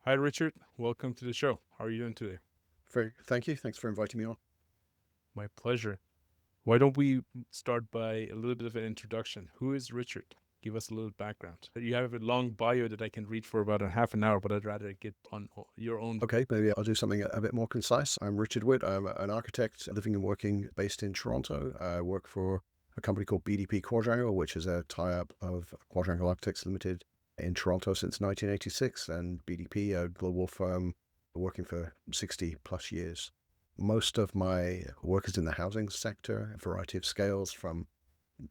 Hi, Richard. Welcome to the show. How are you doing today? Thank you. Thanks for inviting me on. My pleasure. Why don't we start by a little bit of an introduction? Who is Richard? Give us a little background. You have a long bio that I can read for about a half an hour, but I'd rather get on your own. Okay, maybe I'll do something a bit more concise. I'm Richard Witt. I'm an architect living and working based in Toronto. I work for a company called BDP Quadrangle, which is a tie-up of Quadrangle Architects Limited in Toronto since 1986, and BDP, a global firm working for 60 plus years. Most of my work is in the housing sector, a variety of scales from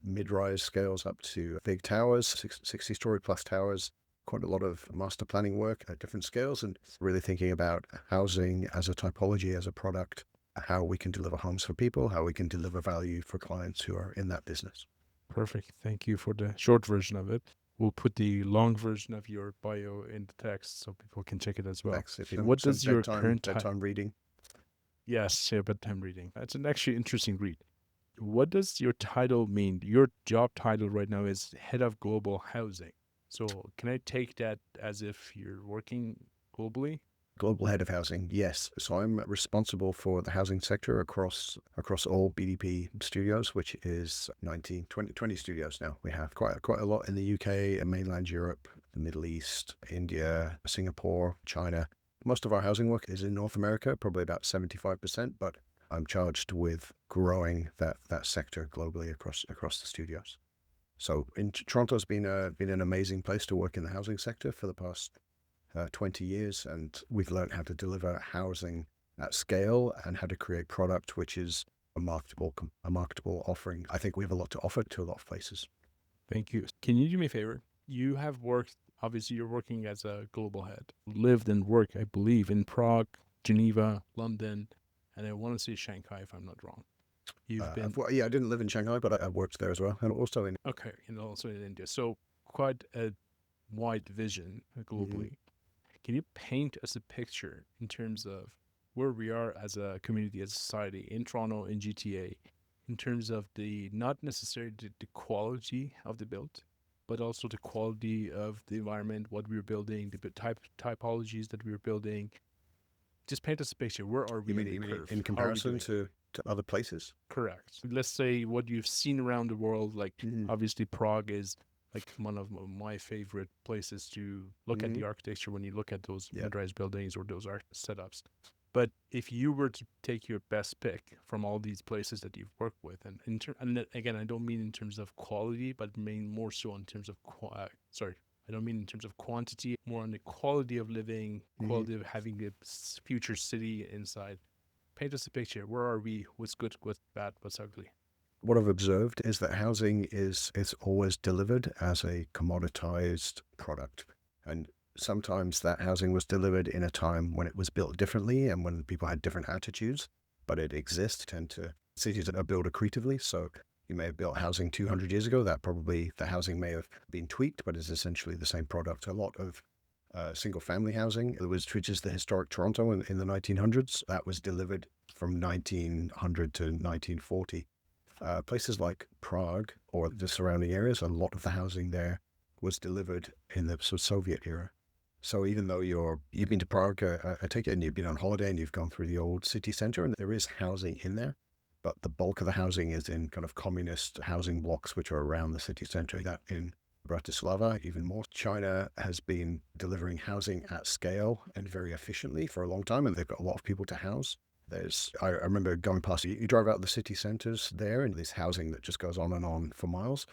mid-rise scales up to big towers, 60-story plus towers. Quite a lot of master planning work at different scales, and really thinking about housing as a typology, as a product, how we can deliver homes for people, how we can deliver value for clients who are in that business. Perfect. Thank you for the short version of it. We'll put the long version of your bio in the text so people can check it as well. Thanks. If you What some does your bedtime current title? bedtime reading. Yes, yeah, bedtime reading. That's an actually interesting read. What does your title mean? Your job title right now is head of global housing. So can I take that as if you're working globally? Global head of housing, yes. So I'm responsible for the housing sector across all BDP studios, which is 19, 20 studios now. We have quite a lot in the UK and mainland Europe, the Middle East, India, Singapore, China. Most of our housing work is in North America, probably about 75%, but I'm charged with growing that sector globally across the studios. So in Toronto's been an amazing place to work in the housing sector for the past 20 years, and we've learned how to deliver housing at scale and how to create product which is a marketable offering. I think we have a lot to offer to a lot of places. Thank you. Can you do me a favor? You have worked, obviously, you're working as a global head, lived and worked, I believe, in Prague, Geneva, London, and I want to say Shanghai if I'm not wrong. You've been, Yeah, I didn't live in Shanghai, but I worked there as well, and also in. okay, and also in India. So quite a wide vision Mhm. globally. Can you paint us a picture in terms of where we are as a community, as a society in Toronto, in GTA, in terms of the not necessarily the quality of the build, but also the quality of the environment, what we were building, the typologies that we were building. Just paint us a picture. Where are You we mean in the you mean in curve? How are we comparison doing? to other places? Correct. Let's say what you've seen around the world, like Mhm. obviously Prague is like one of my favorite places to look at Mhm. the architecture when you look at those Yeah. mid-rise buildings or those art setups. But if you were to take your best pick from all these places that you've worked with, and again, I don't mean in terms of quality, but mean more so in terms of sorry, I don't mean in terms of quantity, more on the quality of living, Mhm. quality of having a future city inside. Paint us a picture. Where are we? What's good? What's bad? What's ugly? What I've observed is that housing is always delivered as a commoditized product. And sometimes that housing was delivered in a time when it was built differently and when people had different attitudes, but it exists. Tend to cities that are built accretively. So you may have built housing 200 years ago. That probably the housing may have been tweaked, but is essentially the same product. A lot of single family housing, which is the historic Toronto in the 1900s, that was delivered from 1900 to 1940. Places like Prague or the surrounding areas, a lot of the housing there was delivered in the Soviet era. So even though you've been to Prague, I take it, and you've been on holiday and you've gone through the old city center, and there is housing in there, but the bulk of the housing is in kind of communist housing blocks which are around the city center. That in Bratislava, even more. China has been delivering housing at scale and very efficiently for a long time, and they've got a lot of people to house. I remember going past, you drive out the city centers there, and there's housing that just goes on for miles.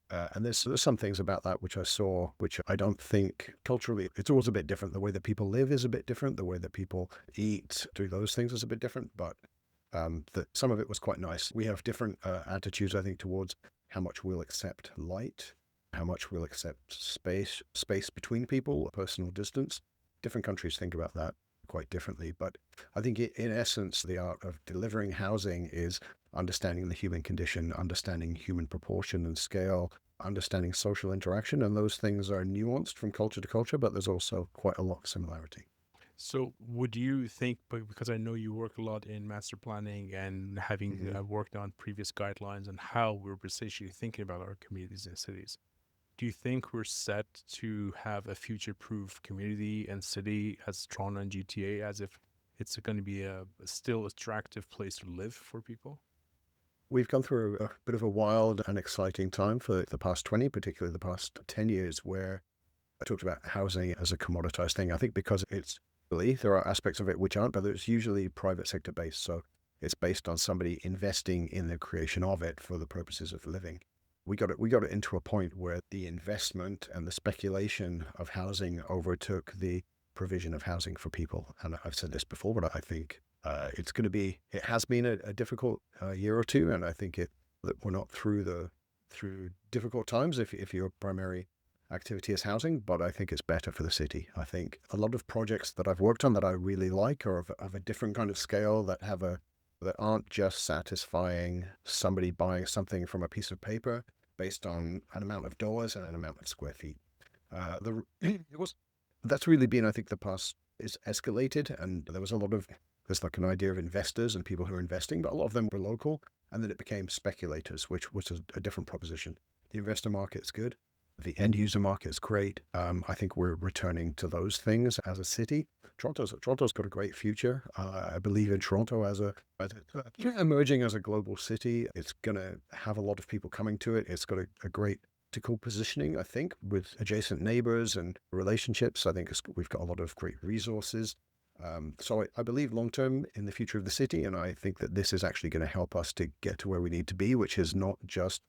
And there's some things about that which I saw, which I don't think culturally, it's always a bit different. The way that people live is a bit different. The way that people eat, do those things is a bit different. But some of it was quite nice. We have different attitudes, I think, towards how much we'll accept light, how much we'll accept space between people, personal distance. Different countries think about that quite differently. But I think in essence, the art of delivering housing is understanding the human condition, understanding human proportion and scale, understanding social interaction. And those things are nuanced from culture to culture, but there's also quite a lot of similarity. So, would you think, because I know you work a lot in master planning and having Mm-hmm. worked on previous guidelines and how we're essentially thinking about our communities and cities, Do you think we're set to have a future-proof community and city as Toronto and GTA, as if it's going to be a still attractive place to live for people? We've gone through a bit of a wild and exciting time for the past 20, particularly the past 10 years, where I talked about housing as a commoditized thing. I think because it's really, there are aspects of it which aren't, but it's usually private sector based. So it's based on somebody investing in the creation of it for the purposes of living. We got it into a point where the investment and the speculation of housing overtook the provision of housing for people. And I've said this before, but I think it has been a difficult year or two, and I think that we're not through difficult times if your primary activity is housing, but I think it's better for the city. I think a lot of projects that I've worked on that I really like are of a different kind of scale that aren't just satisfying somebody buying something from a piece of paper based on an amount of dollars and an amount of square feet. It was That's really been, I think, the past is escalated, and there's like an idea of investors and people who are investing, but a lot of them were local, and then it became speculators, which was a different proposition. The investor market's good. The end user market's great. I think we're returning to those things as a city. Toronto's got a great future. I believe in Toronto as emerging as a global city. It's going to have a lot of people coming to it. It's got a great political positioning, I think, with adjacent neighbors and relationships. I think we've got a lot of great resources. So I believe long term in the future of the city, and I think that this is actually going to help us to get to where we need to be, which is not just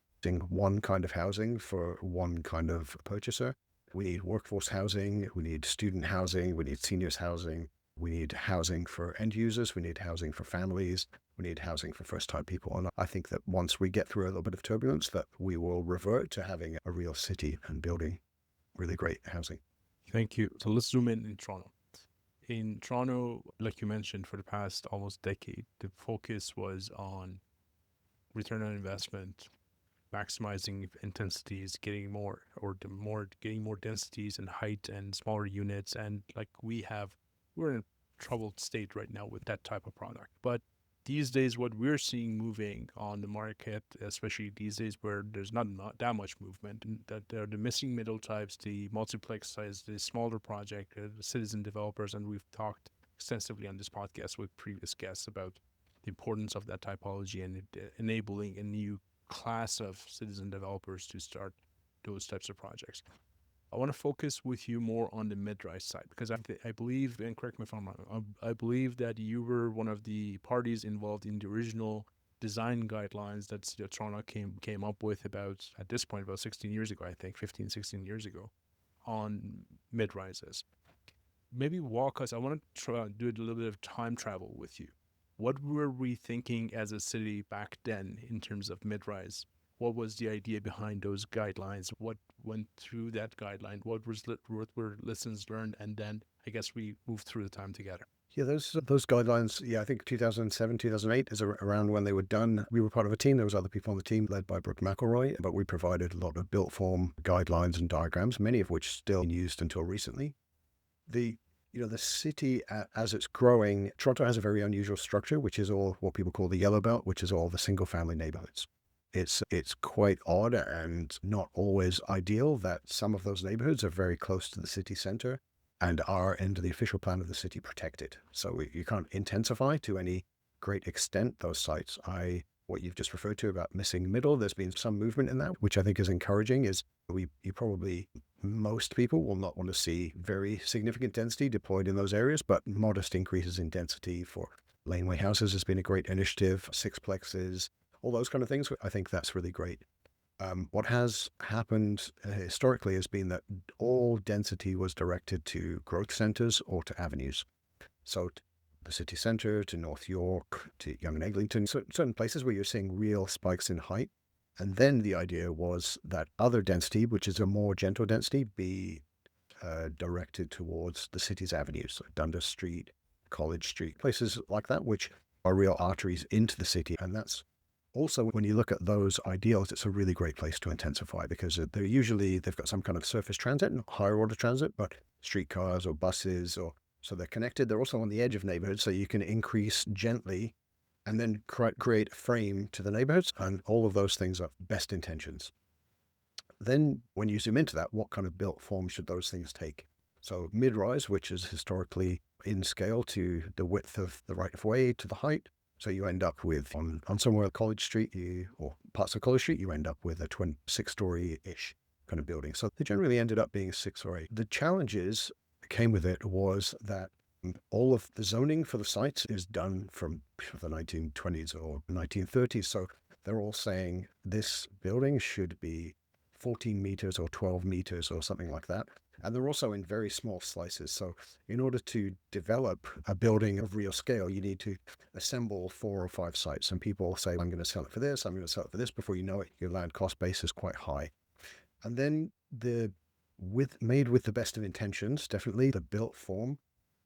one kind of housing for one kind of purchaser. We need workforce housing, we need student housing, we need seniors housing, we need housing for end users, we need housing for families, we need housing for first-time people. And I think that once we get through a little bit of turbulence, that we will revert to having a real city and building really great housing. Thank you. So let's zoom in Toronto. In Toronto, like you mentioned, for the past almost decade, the focus was on return on investment, maximizing intensities, getting more densities and height and smaller units. And like we're in a troubled state right now with that type of product. But these days, what we're seeing moving on the market, especially these days where there's not that much movement, that there are the missing middle types, the multiplex size, the smaller project, the citizen developers, and we've talked extensively on this podcast with previous guests about the importance of that typology and enabling a new class of citizen developers to start those types of projects. I want to focus with you more on the midrise side because I believe, and correct me if I'm wrong, I believe that you were one of the parties involved in the original design guidelines that Toronto came up with about, at this point, about 16 years ago, I think, 15, 16 years ago, on mid-rises. Maybe walk us, I want to try do a little bit of time travel with you. What were we thinking as a city back then in terms of mid-rise? What was the idea behind those guidelines? What went through that guideline? What were lessons learned? And then I guess we moved through the time together. Yeah, those guidelines, I think 2007, 2008 is around when they were done. We were part of a team. There was other people on the team led by Brooke McElroy, but we provided a lot of built form guidelines and diagrams, many of which still used until recently. The city, as it's growing, Toronto has a very unusual structure, which is all what people call the yellow belt, which is all the single family neighborhoods. It's quite odd and not always ideal that some of those neighborhoods are very close to the city center and are under the official plan of the city protected. So you can't intensify to any great extent those sites. What you've just referred to about missing middle, there's been some movement in that, which I think is encouraging. Most people will not want to see very significant density deployed in those areas, but modest increases in density for laneway houses has been a great initiative, sixplexes, all those kind of things. I think that's really great. What has happened historically has been that all density was directed to growth centers or to avenues. So the city center, to North York, to Yonge and Eglinton, certain places where you're seeing real spikes in height. And then the idea was that other density, which is a more gentle density, be directed towards the city's avenues, like Dundas Street, College Street, places like that, which are real arteries into the city. And that's also, when you look at those ideals, it's a really great place to intensify because they've got some kind of surface transit, not higher order transit, but streetcars or buses, so they're connected. They're also on the edge of neighborhoods, so you can increase gently and then create a frame to the neighborhoods. And all of those things are best intentions. Then when you zoom into that, what kind of built form should those things take? So mid-rise, which is historically in scale to the width of the right of way to the height. So you end up with on somewhere College Street, or parts of College Street, you end up with a 6-story-ish kind of building. So they generally ended up being 6 or 8. The challenges that came with it was that all of the zoning for the sites is done from the 1920s or 1930s. So they're all saying this building should be 14 meters or 12 meters or something like that. And they're also in very small slices. So in order to develop a building of real scale, you need to assemble 4 or 5 sites. And people say, I'm going to sell it for this, I'm going to sell it for this. Before you know it, your land cost base is quite high. And then made with the best of intentions, definitely the built form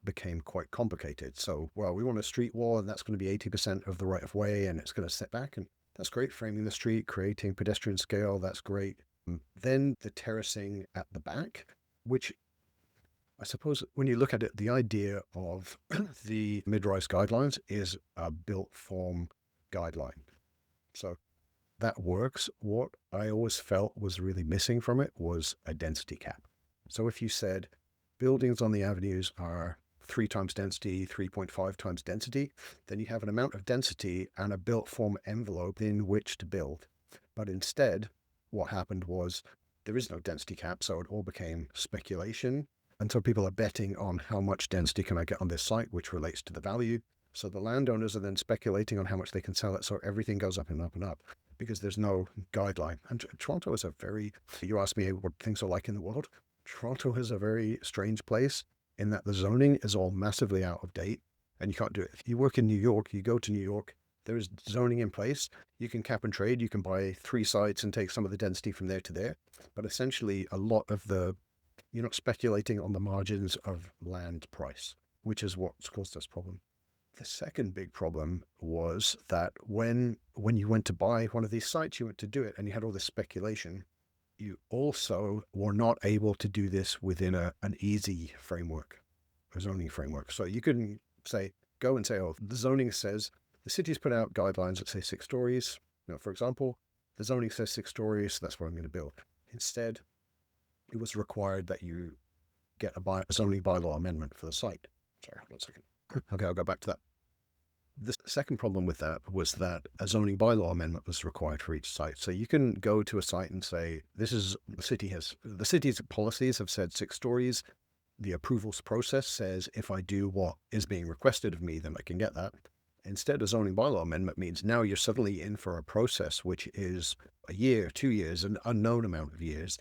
became quite complicated. So, well, we want a street wall and that's going to be 80% of the right of way and it's going to set back. And that's great. Framing the street, creating pedestrian scale, that's great. Then the terracing at the back, which I suppose when you look at it, the idea of the mid-rise guidelines is a built form guideline. So that works. What I always felt was really missing from it was a density cap. So if you said buildings on the avenues are 3 times density, 3.5 times density, then you have an amount of density and a built form envelope in which to build. But instead, what happened was there is no density cap, so it all became speculation. And so people are betting on how much density can I get on this site, which relates to the value. So the landowners are then speculating on how much they can sell it. So everything goes up and up and up because there's no guideline. And Toronto is you asked me what things are like in the world. Toronto is a very strange place in that the zoning is all massively out of date and you can't do it. If you work in New York, you go to New York, there is zoning in place. You can cap and trade. You can buy 3 sites and take some of the density from there to there. But essentially, a lot of you're not speculating on the margins of land price, which is what's caused this problem. The second big problem was that when you went to buy one of these sites, you went to do it and you had all this speculation. You also were not able to do this within an easy framework, a zoning framework. So you couldn't go and say, oh, the zoning says the city's put out guidelines that say 6 stories. For example, the zoning says 6 stories, so that's what I'm going to build. Instead, it was required that you get a zoning bylaw amendment for the site. Sorry, 1 second. Okay, I'll go back to that. The second problem with that was that a zoning bylaw amendment was required for each site. So you can go to a site and say, the city's policies have said 6 stories. The approvals process says if I do what is being requested of me, then I can get that. Instead, a zoning bylaw amendment means now you're suddenly in for a process which is a year, 2 years, an unknown amount of years.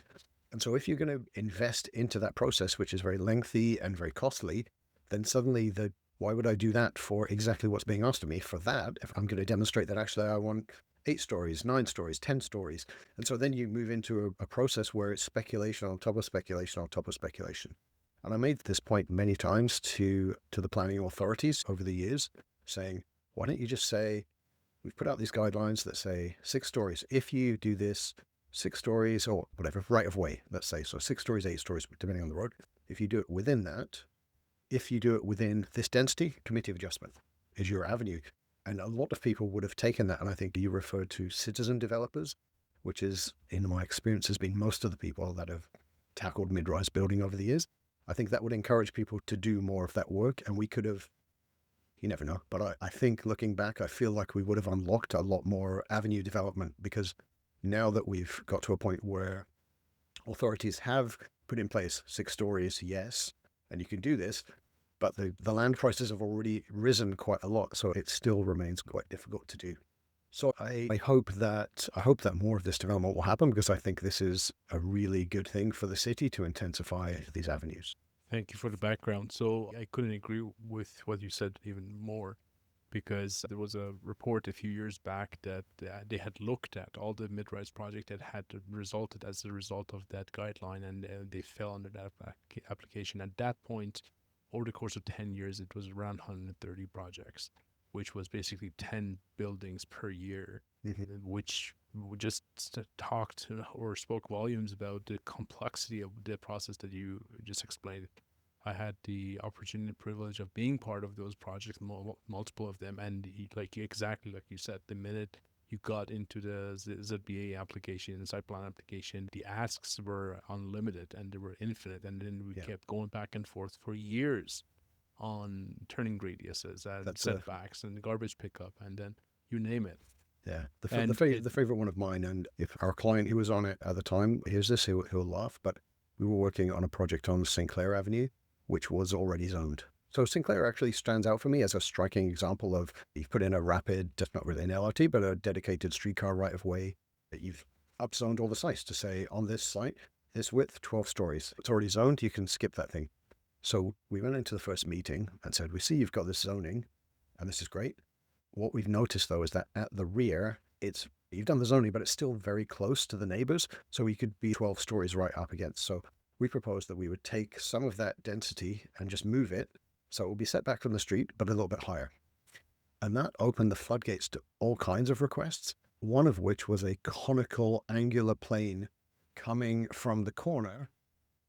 And so if you're going to invest into that process, which is very lengthy and very costly, then suddenly why would I do that for exactly what's being asked of me? For that, if I'm going to demonstrate that actually I want 8 stories, 9 stories, 10 stories. And so then you move into a process where it's speculation on top of speculation on top of speculation. And I made this point many times to the planning authorities over the years, saying, why don't you just say, we've put out these guidelines that say 6 stories. If you do this 6 stories or whatever, right of way, let's say, so 6 stories, 8 stories, depending on the road. If you do it within that, if you do it within this density, committee of adjustment is your avenue. And a lot of people would have taken that. And I think you referred to citizen developers, which is, in my experience, has been most of the people that have tackled mid-rise building over the years. I think that would encourage people to do more of that work. And we could have, you never know, but I think looking back, I feel like we would have unlocked a lot more avenue development, because now that we've got to a point where authorities have put in place 6 stories, yes, and you can do this, but the land prices have already risen quite a lot, so it still remains quite difficult to do. So I hope that more of this development will happen, because I think this is a really good thing for the city to intensify these avenues. Thank you for the background. So I couldn't agree with what you said even more, because there was a report a few years back that they had looked at all the mid-rise project that had resulted as a result of that guideline, and they fell under that application. At that point, over the course of 10 years, it was around 130 projects, which was basically 10 buildings per year, which just talked or spoke volumes about the complexity of the process that you just explained. I had the opportunity and privilege of being part of those projects, multiple of them, and exactly like you said, the minute you got into the ZBA application and site plan application, the asks were unlimited and they were infinite. And then we Yeah. kept going back and forth for years on turning radiuses and That's setbacks and garbage pickup, and then you name it. Yeah, And the favorite one of mine, and if our client who was on it at the time hears this, he'll laugh, but we were working on a project on Sinclair Avenue, which was already zoned. So Sinclair actually stands out for me as a striking example of you've put in a rapid, just not really an LRT, but a dedicated streetcar right of way that you've upzoned all the sites to say on this site, this width, 12 stories. It's already zoned, you can skip that thing. So we went into the first meeting and said, we see you've got this zoning and this is great. What we've noticed though is that at the rear, you've done the zoning, but it's still very close to the neighbors. So we could be 12 stories right up against. So we proposed that we would take some of that density and just move it. So it will be set back from the street, but a little bit higher. And that opened the floodgates to all kinds of requests, one of which was a conical angular plane coming from the corner,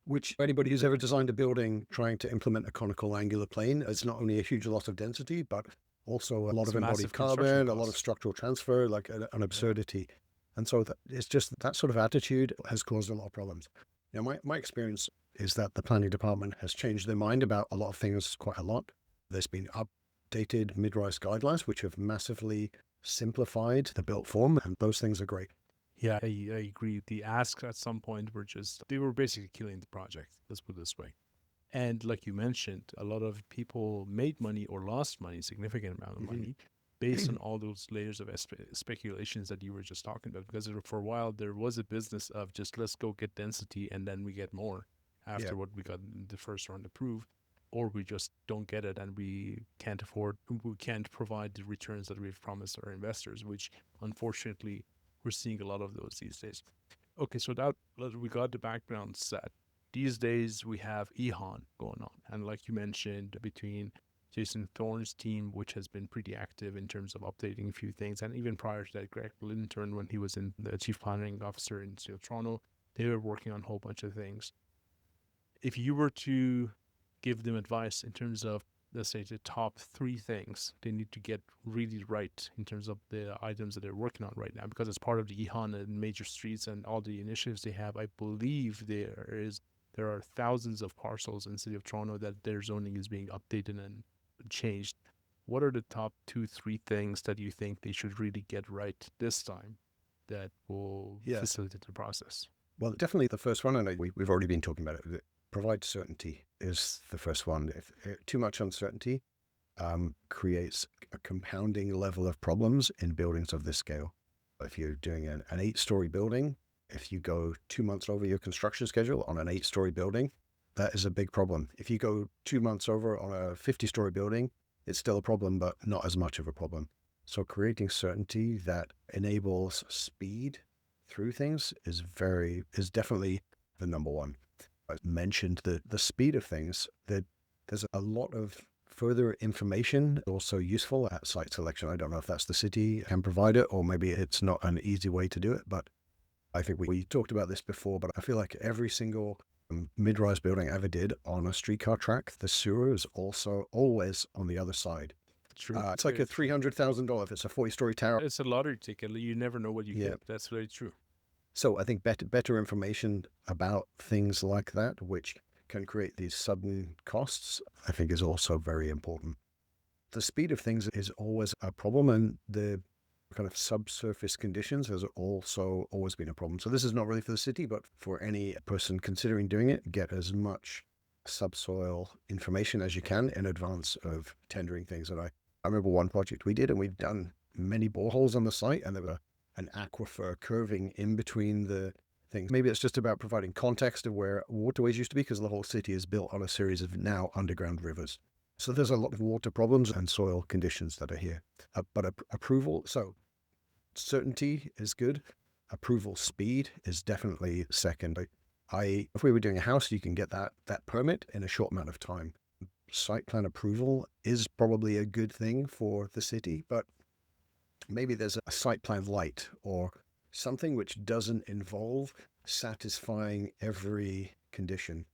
which anybody who's ever designed a building trying to implement a conical angular plane, it's not only a huge loss of density, but also a lot of embodied carbon, a lot of structural transfer, like an absurdity. And so it's just that sort of attitude has caused a lot of problems. Now, my experience is that the planning department has changed their mind about a lot of things quite a lot. There's been updated midrise guidelines, which have massively simplified the built form, and those things are great. Yeah, I agree. The asks at some point they were basically killing the project. Let's put it this way. And like you mentioned, a lot of people made money or lost money, significant amount of money, based on all those layers of speculations that you were just talking about. Because for a while, there was a business of just let's go get density and then we get more after what we got in the first round approved, or we just don't get it and we can't provide the returns that we've promised our investors, which unfortunately we're seeing a lot of those these days. Okay, so that we got the background set. These days we have EHON going on. And like you mentioned, between Jason Thorne's team, which has been pretty active in terms of updating a few things, and even prior to that, Greg Linton, when he was in the chief planning officer in City of Toronto, they were working on a whole bunch of things. If you were to give them advice in terms of, let's say, the top 3 things they need to get really right in terms of the items that they're working on right now, because it's part of the EHON and major streets and all the initiatives they have, I believe there are thousands of parcels in the City of Toronto that their zoning is being updated and changed. What are the top 2-3 things that you think they should really get right this time that will facilitate the process? Well, definitely the first one, and we've already been talking about it. Provide certainty is the first one. If too much uncertainty creates a compounding level of problems in buildings of this scale. If you're doing an 8-story building, if you go 2 months over your construction schedule on an 8-story building, that is a big problem. If you go 2 months over on a 50-story building, it's still a problem, but not as much of a problem. So creating certainty that enables speed through things is definitely the number one. I mentioned the speed of things, that there's a lot of further information also useful at site selection. I don't know if that's the city can provide it, or maybe it's not an easy way to do it, but I think we talked about this before, but I feel like every single mid-rise building I ever did on a streetcar track, the sewer is also always on the other side. True. It's like a $300,000 if it's a 40-story tower. It's a lottery ticket. You never know what you get. That's very true. So I think better information about things like that, which can create these sudden costs, I think is also very important. The speed of things is always a problem, and the kind of subsurface conditions has also always been a problem. So this is not really for the city, but for any person considering doing it, get as much subsoil information as you can in advance of tendering things. And I remember one project we did, and we've done many boreholes on the site, and there was an aquifer curving in between the things. Maybe it's just about providing context of where waterways used to be, because the whole city is built on a series of now underground rivers. So there's a lot of water problems and soil conditions that are here. But approval, so certainty is good. Approval speed is definitely second. If we were doing a house, you can get that permit in a short amount of time. Site plan approval is probably a good thing for the city, but maybe there's a site plan light or something which doesn't involve satisfying every condition.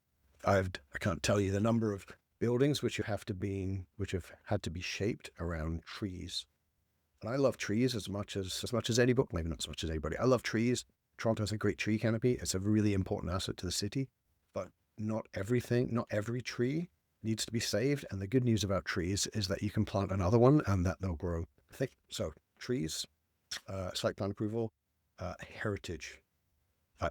I can't tell you the number of buildings which have had to be shaped around trees. And I love trees as much as anybody, maybe not as much as anybody. I love trees. Toronto has a great tree canopy. It's a really important asset to the city, but not every tree needs to be saved. And the good news about trees is that you can plant another one and that they'll grow thick. So trees, site plan approval, heritage.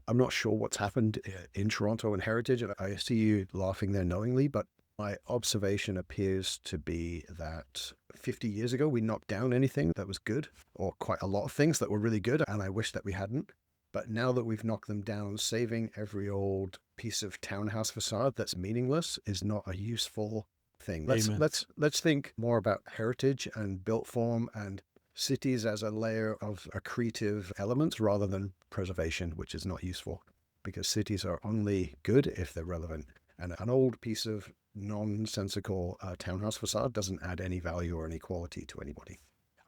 I'm not sure what's happened in Toronto and heritage. I see you laughing there knowingly, but my observation appears to be that 50 years ago, we knocked down anything that was good, or quite a lot of things that were really good, and I wish that we hadn't. But now that we've knocked them down, saving every old piece of townhouse facade that's meaningless is not a useful thing. Let's Amen. let's let's think more about heritage and built form and cities as a layer of accretive elements rather than preservation, which is not useful because cities are only good if they're relevant. And an old piece of nonsensical townhouse facade doesn't add any value or any quality to anybody.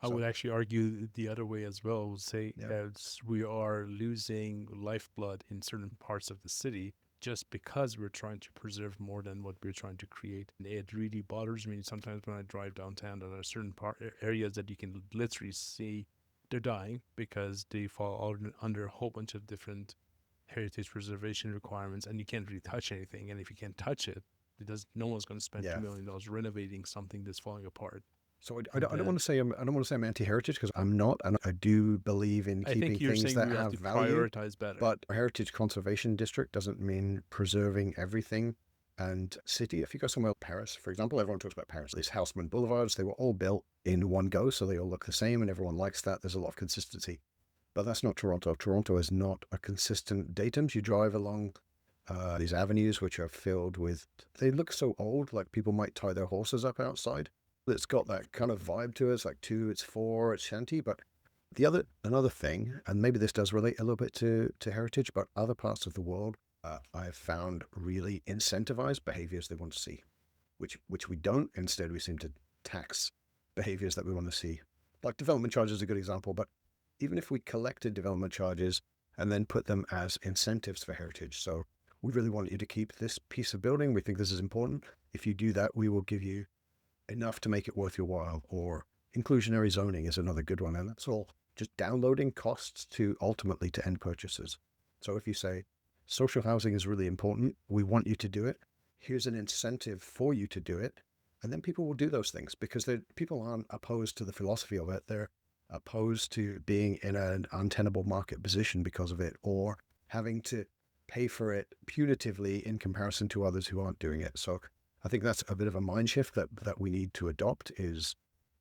I So, would actually argue the other way as well. I would say yeah, as we are losing lifeblood in certain parts of the city just because we're trying to preserve more than what we're trying to create. And it really bothers me sometimes when I drive downtown. There are certain areas that you can literally see they're dying because they fall under a whole bunch of different heritage preservation requirements, and you can't really touch anything. And if you can't touch it, no one's going to spend yeah. $2 million renovating something that's falling apart. So I And don't want to say I'm anti-heritage because I'm not, and I do believe in I keeping think you're things saying that we have have to value. prioritize better. But a heritage conservation district doesn't mean preserving everything. And city, if you go somewhere like Paris, for example, everyone talks about Paris. These Haussmann Boulevards, they were all built in one go, so they all look the same, and everyone likes that. There's a lot of consistency. But that's not Toronto. Toronto is not a consistent datum. You drive along these avenues which are filled with, they look so old, like people might tie their horses up outside. It's got that kind of vibe to it. It's like two, it's four, it's shanty. But another thing, and maybe this does relate a little bit to heritage, but other parts of the world, I've found really incentivize behaviors they want to see, which we don't. Instead, we seem to tax behaviors that we want to see. Like development charges is a good example, but even if we collected development charges and then put them as incentives for heritage. So we really want you to keep this piece of building. We think this is important. If you do that, we will give you enough to make it worth your while. Or inclusionary zoning is another good one. And that's all just downloading costs to ultimately to end purchasers. So if you say social housing is really important, we want you to do it. Here's an incentive for you to do it. And then people will do those things because people aren't opposed to the philosophy of it. They're opposed to being in an untenable market position because of it, or having to pay for it punitively in comparison to others who aren't doing it. So I think that's a bit of a mind shift that we need to adopt, is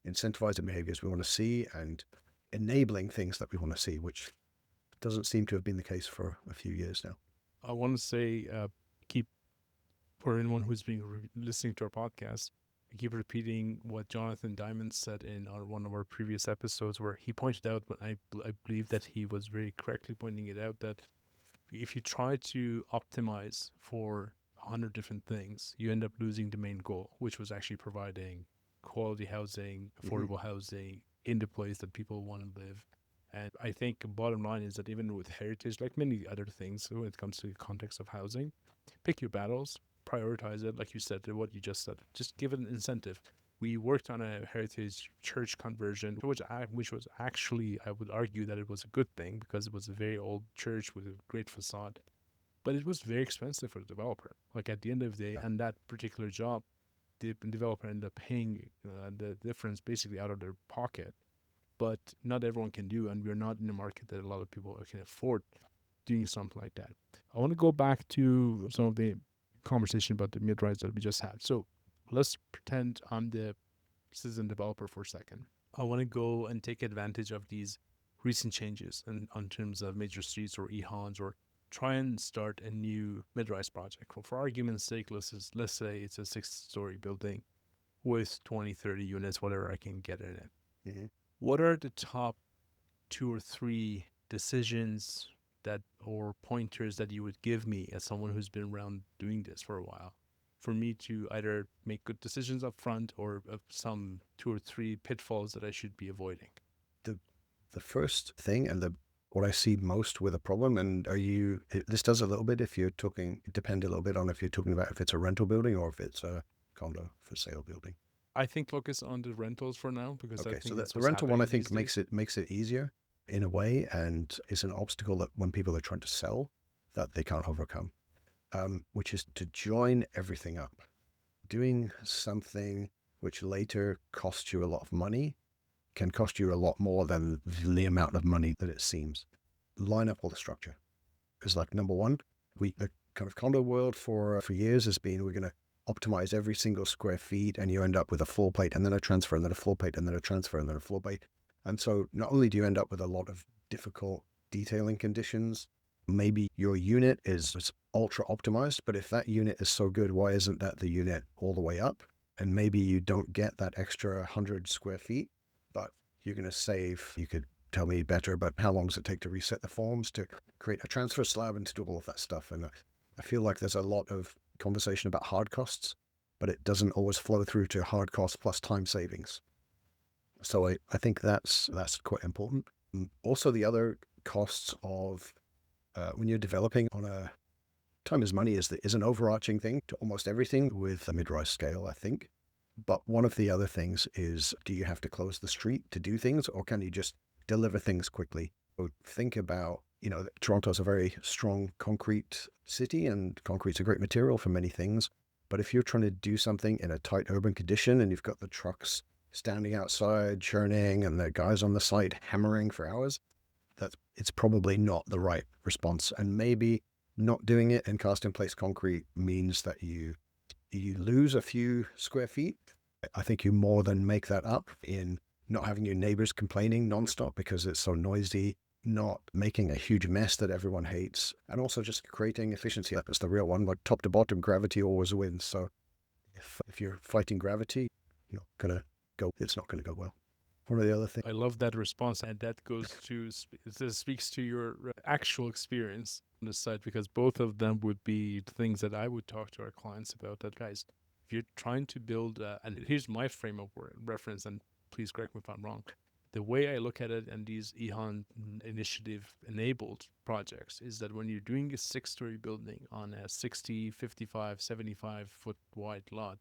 incentivizing behaviors we want to see and enabling things that we want to see, which doesn't seem to have been the case for a few years now. I want to say, keep for anyone who's been listening to our podcast, I keep repeating what Jonathan Diamond said in one of our previous episodes, where he pointed out, but I believe that he was very correctly pointing it out, that if you try to optimize for 100 different things, you end up losing the main goal, which was actually providing quality housing, affordable housing in the place that people want to live. And I think bottom line is that even with heritage, like many other things, when it comes to the context of housing, pick your battles, prioritize it, like you said, what you just said. Just give it an incentive. We worked on a heritage church conversion, which was actually, I would argue that it was a good thing because it was a very old church with a great facade, but it was very expensive for the developer. Like at the end of the day, Yeah. and that particular job, the developer ended up paying the difference basically out of their pocket. But not everyone can do, and we're not in a market that a lot of people can afford doing something like that. I want to go back to some of the conversation about the midrise that we just had. So let's pretend I'm the citizen developer for a second. I want to go and take advantage of these recent changes in terms of major streets or EHONs, or try and start a new midrise project. Well, for argument's sake, let's say it's a 6-story building with 20, 30 units, whatever I can get in it. Mm-hmm. What are the top 2 or 3 decisions that or pointers that you would give me as someone who's been around doing this for a while, for me to either make good decisions up front, or some 2 or 3 pitfalls that I should be avoiding? The the first thing, and what I see most with a problem, and this does a little bit if you're talking, it depends a little bit on if you're talking about if it's a rental building or if it's a condo for sale building. I think focus on the rentals for now because I Okay, so think that's the what's rental one I happening these think days. makes it easier in a way, and is an obstacle that when people are trying to sell that they can't overcome, which is to join everything up. Doing something which later costs you a lot of money can cost you a lot more than the amount of money that it seems. Line up all the structure is like number one. The kind of condo world for years has been, we're going to optimize every single square feet, and you end up with a floor plate and then a transfer and then a floor plate and then a transfer and then a floor plate. And so not only do you end up with a lot of difficult detailing conditions, maybe your unit is ultra optimized, but if that unit is so good, why isn't that the unit all the way up? And maybe you don't get that extra 100 square feet, but you're going to save, you could tell me better, but how long does it take to reset the forms, to create a transfer slab, and to do all of that stuff? And I feel like there's a lot of conversation about hard costs, but it doesn't always flow through to hard costs plus time savings. So I think that's quite important. Also, the other costs of when you're developing on a time is money is an overarching thing to almost everything with a mid-rise scale, I think. But one of the other things is, do you have to close the street to do things, or can you just deliver things quickly? So think about, Toronto's a very strong concrete city, and concrete's a great material for many things. But if you're trying to do something in a tight urban condition and you've got the trucks standing outside churning and the guys on the site hammering for hours, it's probably not the right response. And maybe not doing it in cast in place concrete means that you lose a few square feet. I think you more than make that up in not having your neighbors complaining nonstop because it's so noisy, not making a huge mess that everyone hates, and also just creating efficiency. That's the real one. Like top to bottom, gravity always wins. So if you're fighting gravity, it's not gonna go well. One of the other things. I love that response, and that goes to this speaks to your actual experience on the site, because both of them would be things that I would talk to our clients about. That guys, if you're trying to build, and here's my frame of reference, and please correct me if I'm wrong. The way I look at it, and these EHAN initiative enabled projects, is that when you're doing a 6-story building on a 60, 55, 75 foot wide lot,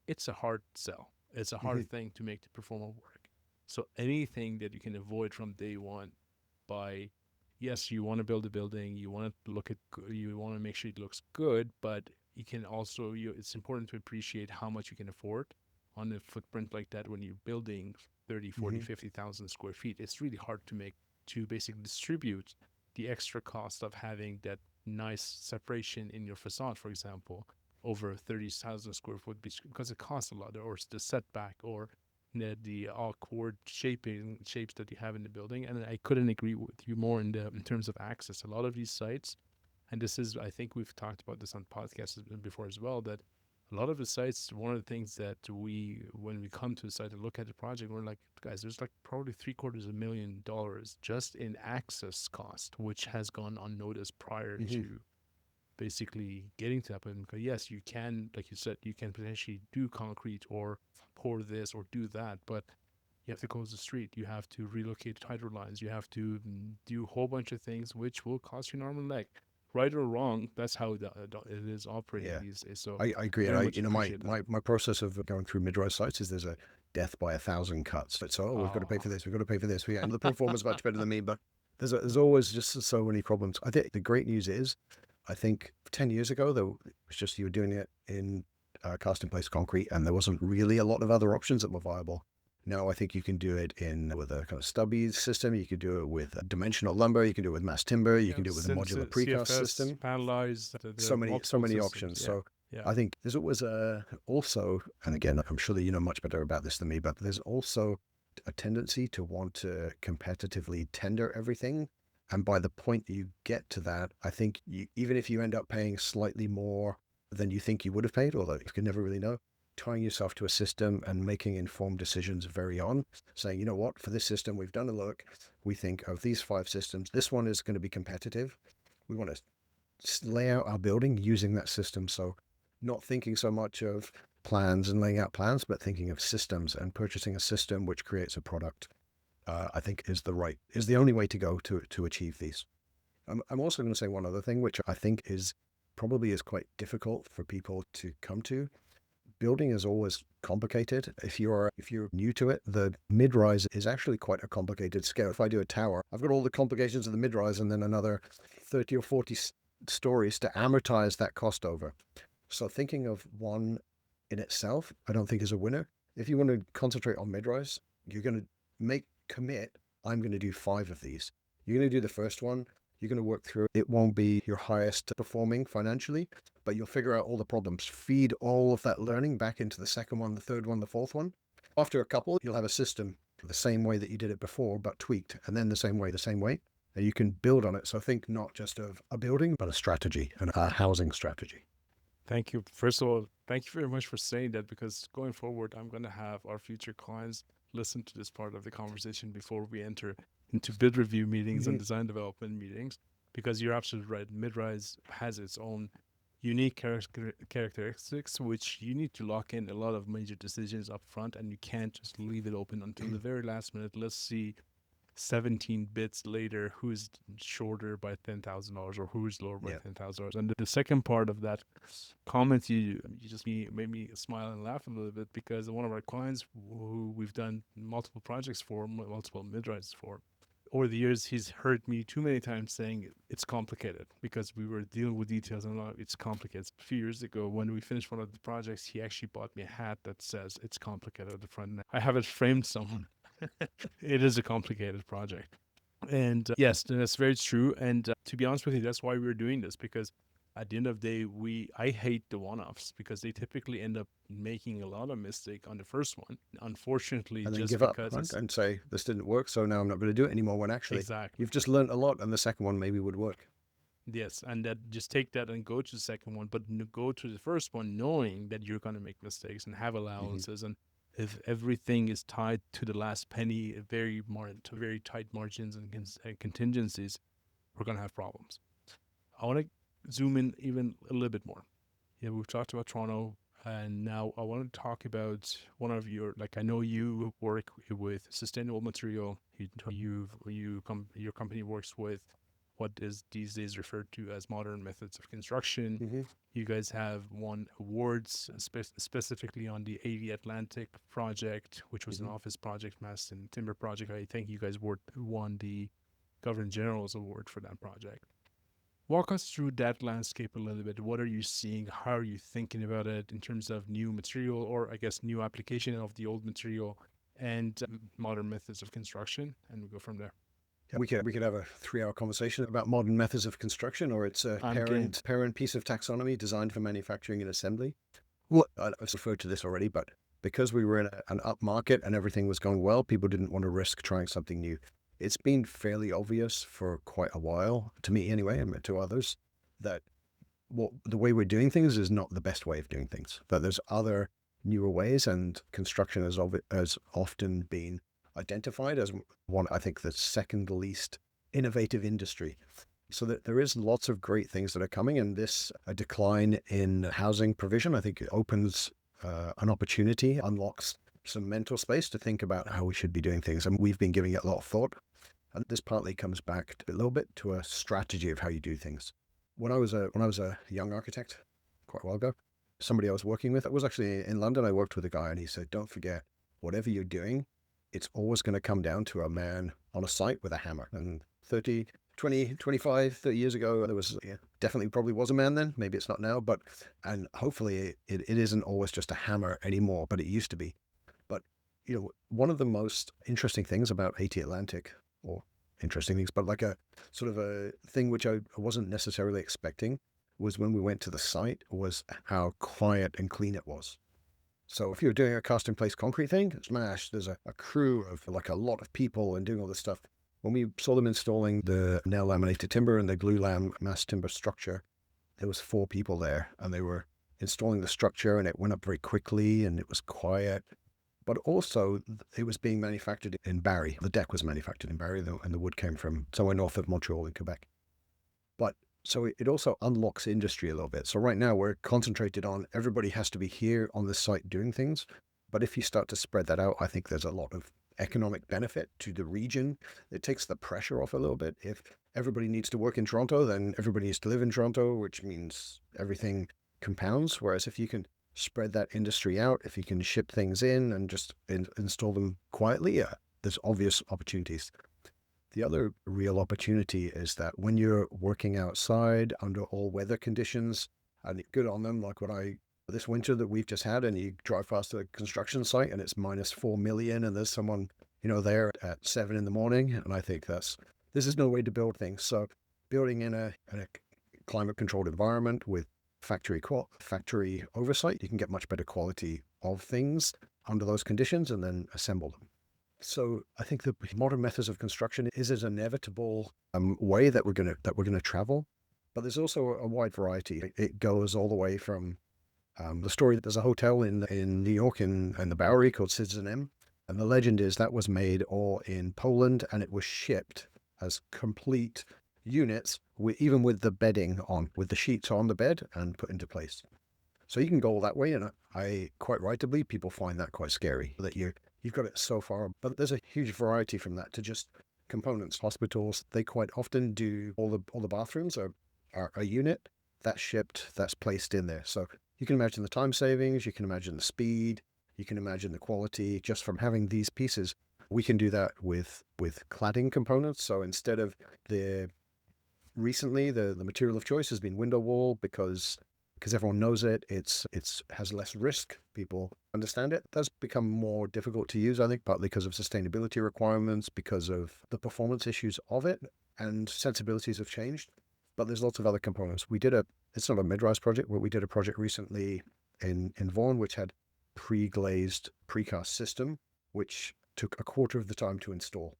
it's a hard sell. It's a hard thing to make the performer work. So anything that you can avoid from day one by, yes, you want to build a building, you want to you want to make sure it looks good, but you can also, it's important to appreciate how much you can afford on a footprint like that. When you're building 30, 40, 50,000 square feet, it's really hard to basically distribute the extra cost of having that nice separation in your facade, for example, over 30,000 square foot, because it costs a lot, or the setback, or the awkward shapes that you have in the building. And I couldn't agree with you more in terms of access. A lot of these sites, and this is, I think we've talked about this on podcasts before as well, that a lot of the sites, one of the things that when we come to a site and look at the project, we're like, guys, there's like probably $750,000 just in access cost, which has gone unnoticed prior to basically getting to that point. Because yes, you can, like you said, you can potentially do concrete or pour this or do that, but you have to close the street, you have to relocate hydro lines, you have to do a whole bunch of things which will cost you an arm and leg. Right or wrong, that's how it is operating these days. So I agree. very And much appreciate that. my process of going through mid-rise sites is there's a death by 1,000 cuts. But so, we've got to pay for this, we've got to pay for this. And the performer's much better than me, but there's always just so many problems. I think the great news is, I think 10 years ago, there was just, you were doing it in cast in place concrete, and there wasn't really a lot of other options that were viable. Now I think you can do it with a kind of stubby system. You can do it with dimensional lumber. You can do it with mass timber. You can do it with a modular precast system. Panelized, So many systems. options. Yeah. So Yeah. I think there's always also, and again, I'm sure that you know much better about this than me, but there's also a tendency to want to competitively tender everything. And by the point that you get to that, I think even if you end up paying slightly more than you think you would have paid, although you can never really know, tying yourself to a system and making informed decisions very on, saying, you know what, for this system, we've done a look. We think of these 5 systems, this one is going to be competitive. We want to lay out our building using that system. So not thinking so much of plans and laying out plans, but thinking of systems and purchasing a system which creates a product, I think is the only way to go to achieve these. I'm also going to say one other thing, which I think is quite difficult for people to come to, building is always complicated. If you're new to it, the mid-rise is actually quite a complicated scale. If I do a tower, I've got all the complications of the mid-rise and then another 30 or 40 stories to amortize that cost over. So thinking of one in itself, I don't think is a winner. If you want to concentrate on mid-rise, you're going to commit, I'm going to do 5 of these. You're going to do the first one. You're going to work through it. It won't be your highest performing financially, but you'll figure out all the problems. Feed all of that learning back into the second one, the third one, the fourth one. After a couple, you'll have a system the same way that you did it before, but tweaked, and then the same way. And you can build on it. So think not just of a building, but a strategy and a housing strategy. Thank you. First of all, thank you very much for saying that, because going forward, I'm going to have our future clients listen to this part of the conversation before we enter into bid review meetings and design development meetings, because you're absolutely right. Midrise has its own unique characteristics, which you need to lock in a lot of major decisions up front, and you can't just leave it open until the very last minute. Let's see 17 bits later who's shorter by $10,000 or who's lower by $10,000. And the second part of that comment, you just made me smile and laugh a little bit, because one of our clients who we've done multiple projects for, multiple mid-rises for, over the years, he's heard me too many times saying it's complicated, because we were dealing with details and it's complicated. A few years ago, when we finished one of the projects, he actually bought me a hat that says it's complicated at the front. I have it framed somewhere. It is a complicated project. And yes, that's very true. And to be honest with you, that's why we're doing this, because at the end of the day, I hate the one-offs, because they typically end up making a lot of mistake on the first one. Unfortunately, and then just give up because and say, this didn't work, so now I'm not going to do it anymore, when actually you've just learned a lot and the second one maybe would work. Yes, and that just take that and go to the second one, but go to the first one knowing that you're going to make mistakes and have allowances. And if everything is tied to the last penny, very tight margins and contingencies, we're going to have problems. I want to zoom in even a little bit more. Yeah, we've talked about Toronto, and now I want to talk about one of your, I know you work with sustainable material. Your company works with what is these days referred to as modern methods of construction. You guys have won awards specifically on the 80 Atlantic project, which was an office project, mass and timber project. I think you guys won the Governor General's award for that project. Walk us through that landscape a little bit. What are you seeing? How are you thinking about it in terms of new material, or I guess new application of the old material, and modern methods of construction? And we go from there. We could have a 3-hour conversation about modern methods of construction, or its parent piece of taxonomy designed for manufacturing and assembly. Well, I've referred to this already, but because we were in an up market and everything was going well, people didn't want to risk trying something new. It's been fairly obvious for quite a while, to me anyway, and to others, that the way we're doing things is not the best way of doing things. That there's other newer ways, and construction has often been identified as one, I think, the second least innovative industry. So that there is lots of great things that are coming, and a decline in housing provision, I think it opens an opportunity, unlocks some mental space to think about how we should be doing things. And we've been giving it a lot of thought. And this partly comes back a little bit to a strategy of how you do things. When I was a young architect quite a while ago, somebody I was working with, I was actually in London, I worked with a guy, and he said, don't forget, whatever you're doing, it's always going to come down to a man on a site with a hammer. And 30 years ago, there was definitely probably was a man then. Maybe it's not now, and hopefully it isn't always just a hammer anymore, but it used to be. But, one of the most interesting things about 80 Atlantic, or interesting things, but like a sort of a thing which I wasn't necessarily expecting, was when we went to the site, was how quiet and clean it was. So if you're doing a cast in place concrete thing, smash, there's a crew of a lot of people and doing all this stuff. When we saw them installing the nail laminated timber and the glue lam mass timber structure, there was 4 people there, and they were installing the structure, and it went up very quickly and it was quiet. But also it was being manufactured in Barrie. The deck was manufactured in Barrie, and the wood came from somewhere north of Montreal in Quebec. But so it also unlocks industry a little bit. So right now we're concentrated on everybody has to be here on the site doing things. But if you start to spread that out, I think there's a lot of economic benefit to the region. It takes the pressure off a little bit. If everybody needs to work in Toronto, then everybody needs to live in Toronto, which means everything compounds. Whereas if you can spread that industry out, if you can ship things in and just install them quietly, there's obvious opportunities. The other real opportunity is that when you're working outside under all weather conditions, and good on them, like this winter that we've just had, and you drive past a construction site and it's minus 4 million, and there's someone, there at 7 in the morning. And I think this is no way to build things. So building in a climate controlled environment with factory oversight, you can get much better quality of things under those conditions and then assemble them. So I think the modern methods of construction is an inevitable way that we're gonna travel, but there's also a wide variety. It goes all the way from the story that there's a hotel in New York in the Bowery called Citizen M, and the legend is that was made all in Poland, and it was shipped as complete units, even with the bedding on, with the sheets on the bed and put into place. So you can go all that way, and I quite rightly, people find that quite scary, that you've got it so far. But there's a huge variety from that to just components. Hospitals, they quite often do all the bathrooms are a unit that's shipped, that's placed in there. So you can imagine the time savings, you can imagine the speed, you can imagine the quality just from having these pieces. We can do that with cladding components. So instead of recently the material of choice has been window wall because everyone knows it has less risk. People understand it. It does become more difficult to use, I think, partly because of sustainability requirements, because of the performance issues of it, and sensibilities have changed. But there's lots of other components. It's not a midrise project, but we did a project recently in Vaughan, which had pre-glazed precast system, which took a quarter of the time to install.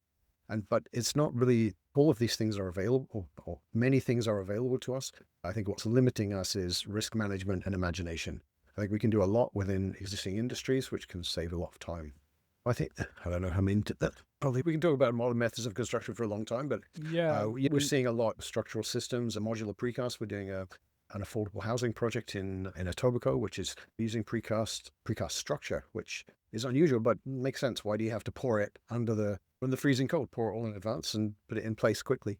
But it's not really, all of these things are available, or many things are available to us. I think what's limiting us is risk management and imagination. I think we can do a lot within existing industries, which can save a lot of time. I don't know how many that. Probably we can talk about modern methods of construction for a long time, but we're seeing a lot of structural systems and modular precast. We're doing an affordable housing project in Etobicoke, which is using precast structure, which is unusual, but makes sense. Why do you have to pour it when the freezing cold? Pour it all in advance and put it in place quickly.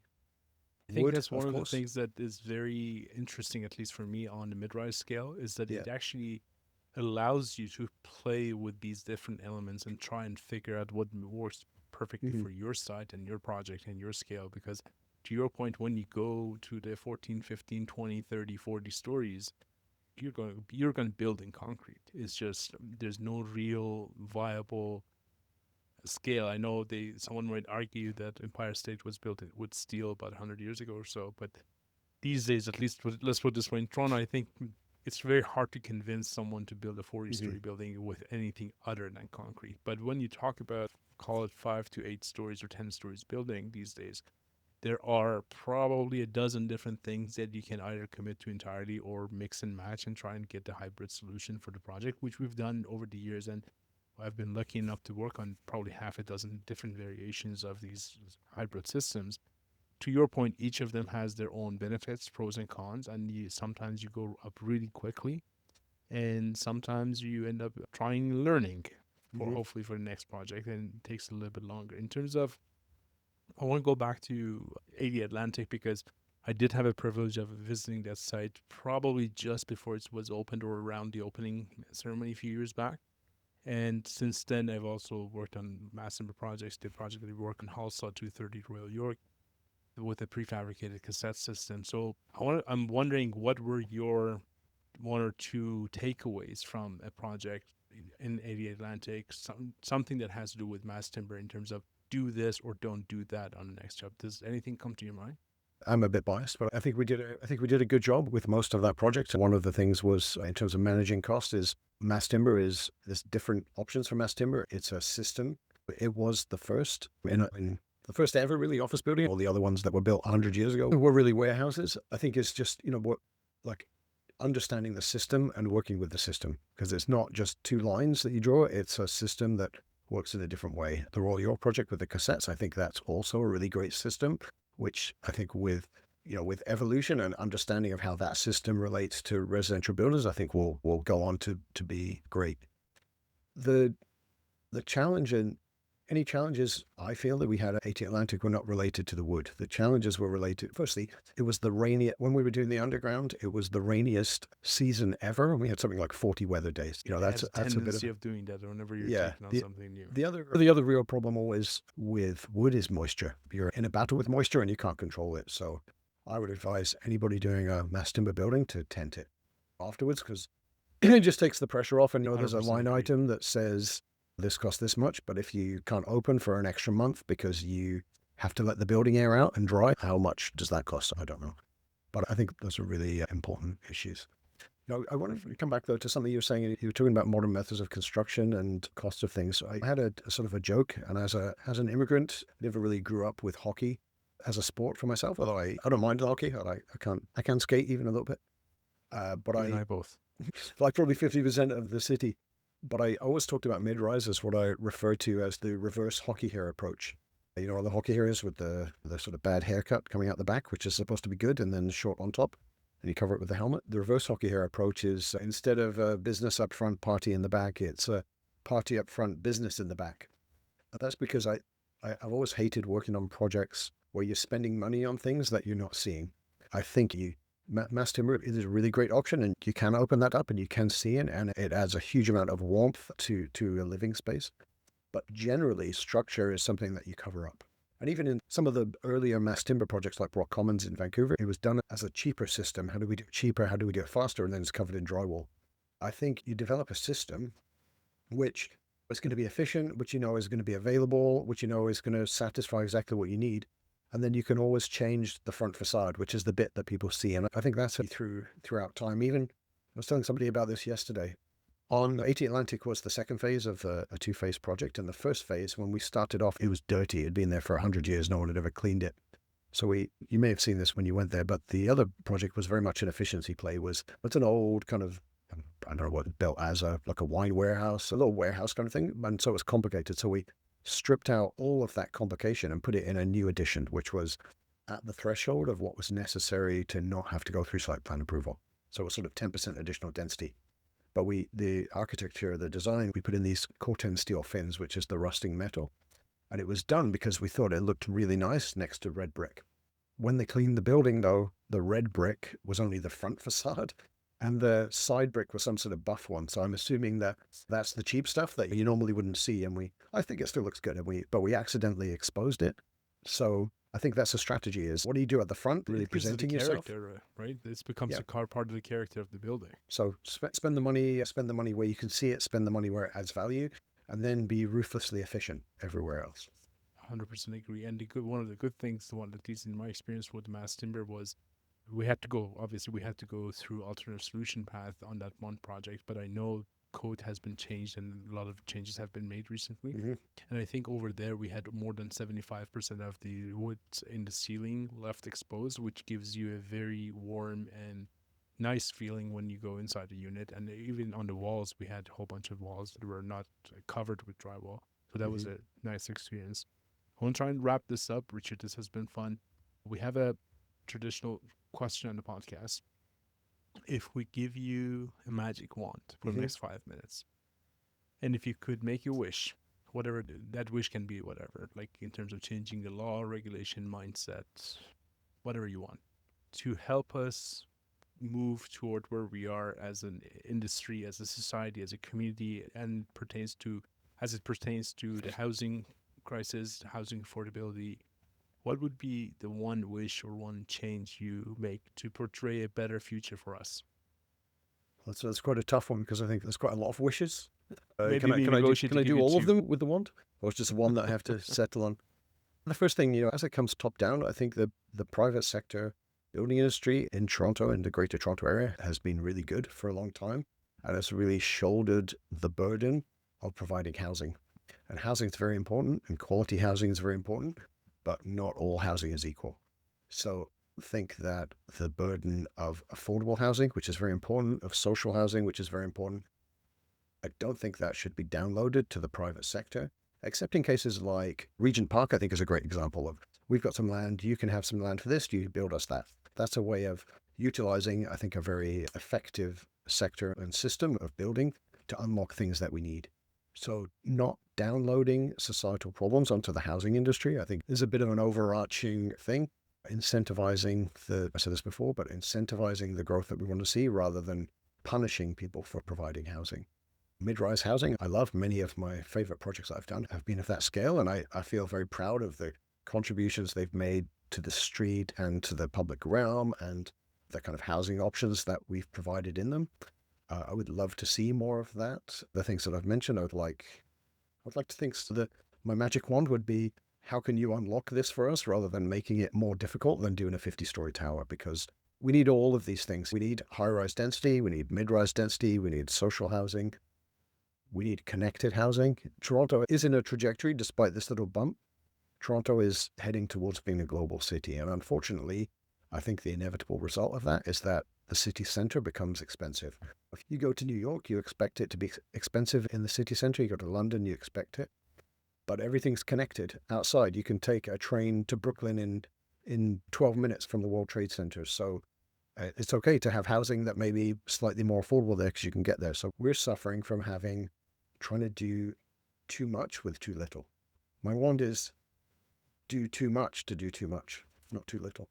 I think that's one of the things that is very interesting, at least for me, on the mid-rise scale, is that it actually allows you to play with these different elements and try and figure out what works perfectly for your site and your project and your scale. Because to your point, when you go to the 14, 15, 20, 30, 40 stories, you're going to build in concrete. It's just, there's no real viable scale. I know someone might argue that Empire State was built with steel about 100 years ago or so, but these days, at least, let's put it this way, in Toronto, I think it's very hard to convince someone to build a 40-story building with anything other than concrete. But when you talk about, call it 5 to 8 stories or 10 stories building these days, there are probably a dozen different things that you can either commit to entirely or mix and match and try and get the hybrid solution for the project, which we've done over the years. And I've been lucky enough to work on probably half a dozen different variations of these hybrid systems. To your point, each of them has their own benefits, pros and cons, and sometimes you go up really quickly, and sometimes you end up learning hopefully for the next project, and it takes a little bit longer. In terms of, I want to go back to 80 Atlantic because I did have a privilege of visiting that site probably just before it was opened or around the opening ceremony a few years back. And since then, I've also worked on mass timber projects. The project that we worked on, Halsaw 230 Royal York, with a prefabricated cassette system. So I'm wondering, what were your one or two takeaways from a project in 80 Atlantic, something that has to do with mass timber in terms of do this or don't do that on the next job? Does anything come to your mind? I'm a bit biased, but I think we did a good job with most of that project. One of the things was, in terms of managing cost, is mass timber is there's different options for mass timber. It's a system. It was the first in the first ever really office building. All the other ones that were built 100 years ago were really warehouses. I think it's just, what, like, understanding the system and working with the system, because it's not just two lines that you draw. It's a system that works in a different way. The Royal York project with the cassettes, I think that's also a really great system, which I think with evolution and understanding of how that system relates to residential builders, I think will go on to be great. The challenge in Any challenges I feel that we had at 80 Atlantic were not related to the wood. The challenges were related, firstly, it was the rainy, when we were doing the underground, it was the rainiest season ever. And we had something like 40 weather days. It That's has a a bit of, tendency of doing that whenever you're yeah. taking on something new. The other real problem always with wood is moisture. You're in a battle with moisture and you can't control it. So I would advise anybody doing a mass timber building to tent it afterwards, because it just takes the pressure off. And there's a 100% line agree. item that says this costs this much, but if you can't open for an extra month because you have to let the building air out and dry, how much does that cost? I don't know. But I think those are really important issues. I want to come back though to something you were saying. You were talking about modern methods of construction and cost of things. I had a sort of a joke, and as an immigrant, I never really grew up with hockey as a sport for myself. Although I don't mind hockey, I can skate even a little bit. But You and I both. like probably 50% of the city. But I always talked about midrise as what I refer to as the reverse hockey hair approach. The hockey hairs with the sort of bad haircut coming out the back, which is supposed to be good, and then short on top, and you cover it with the helmet. The reverse hockey hair approach is instead of a business up front, party in the back, it's a party up front, business in the back. That's because I've always hated working on projects where you're spending money on things that you're not seeing. I think mass timber is a really great option, and you can open that up and you can see it, and it adds a huge amount of warmth to a living space. But generally, structure is something that you cover up. And even in some of the earlier mass timber projects like Brock Commons in Vancouver, it was done as a cheaper system. How do we do it cheaper? How do we do it faster? And then it's covered in drywall. I think you develop a system which is going to be efficient, which is going to be available, which is going to satisfy exactly what you need. And then you can always change the front facade, which is the bit that people see. And I think that's throughout time. Even I was telling somebody about this yesterday. On 80 Atlantic was the second phase of a two-phase project. And the first phase, when we started off, it was dirty. It had been there for 100 years. No one had ever cleaned it. So you may have seen this when you went there, but the other project was very much an efficiency play. It's an old kind of, I don't know what, built as like a wine warehouse, a little warehouse kind of thing. And so it was complicated. So we stripped out all of that complication and put it in a new edition, which was at the threshold of what was necessary to not have to go through site plan approval. So it was sort of 10% additional density. But the architecture, the design, we put in these corten steel fins, which is the rusting metal. And it was done because we thought it looked really nice next to red brick. When they cleaned the building, though, the red brick was only the front facade, and the side brick was some sort of buff one. So I'm assuming that that's the cheap stuff that you normally wouldn't see. And I think it still looks good, but we accidentally exposed it. So I think that's a strategy: is what do you do at the front, really presenting yourself, right? This becomes a part of the character of the building. So spend the money where you can see it, spend the money where it adds value, and then be ruthlessly efficient everywhere else. 100% agree. And one of the good things, at least in my experience with the mass timber, was we had to go through alternate solution path on that one project, but I know code has been changed and a lot of changes have been made recently. Mm-hmm. And I think over there we had more than 75% of the wood in the ceiling left exposed, which gives you a very warm and nice feeling when you go inside the unit. And even on the walls, we had a whole bunch of walls that were not covered with drywall. So that was a nice experience. I want to try and wrap this up, Richard. This has been fun. We have a traditional question on the podcast. If we give you a magic wand for the next 5 minutes, and if you could make your wish, whatever that wish can be, whatever, like in terms of changing the law, regulation, mindset, whatever you want, to help us move toward where we are as an industry, as a society, as a community, and as it pertains to the housing crisis, housing affordability, what would be the one wish or one change you make to portray a better future for us? That's quite a tough one, because I think there's quite a lot of wishes. Can I do all of them with the wand, or it's just one that I have to settle on? The first thing, as it comes top down, I think the private sector building industry in Toronto, in the Greater Toronto area, has been really good for a long time, and it's really shouldered the burden of providing housing. And housing is very important, and quality housing is very important, but not all housing is equal. So think that the burden of affordable housing, which is very important, of social housing, which is very important, I don't think that should be downloaded to the private sector, except in cases like Regent Park, I think is a great example of, we've got some land, you can have some land for this, you build us that. That's a way of utilizing, I think, a very effective sector and system of building to unlock things that we need. So not downloading societal problems onto the housing industry. I think there's a bit of an overarching thing, incentivizing I said this before, but incentivizing the growth that we want to see rather than punishing people for providing housing. Mid-rise housing, I love. Many of my favorite projects that I've done have been of that scale, and I feel very proud of the contributions they've made to the street and to the public realm and the kind of housing options that we've provided in them. I would love to see more of that. The things that I've mentioned, I'd like to think that my magic wand would be, how can you unlock this for us rather than making it more difficult than doing a 50-story tower? Because we need all of these things. We need high-rise density, we need mid-rise density, we need social housing, we need connected housing. Toronto is in a trajectory despite this little bump. Toronto is heading towards being a global city, and unfortunately, I think the inevitable result of that is that the city center becomes expensive. If you go to New York, you expect it to be expensive in the city center. You go to London, you expect it. But everything's connected outside. You can take a train to Brooklyn in 12 minutes from the World Trade Center. So it's okay to have housing that may be slightly more affordable there because you can get there. So we're suffering from trying to do too much with too little. My wand is do too much to do too much, not too little.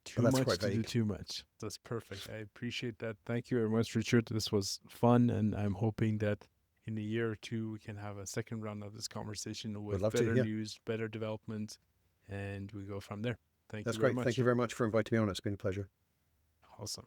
Too But that's much quite to do vague. too much. That's perfect. I appreciate that. Thank you very much, Richard. This was fun, and I'm hoping that in a year or two we can have a second round of this conversation Would with love to. better Yeah, news, better development, and we go from there. Thank you that's very great. Thank you much. very much for inviting me on. It's been a pleasure. Awesome.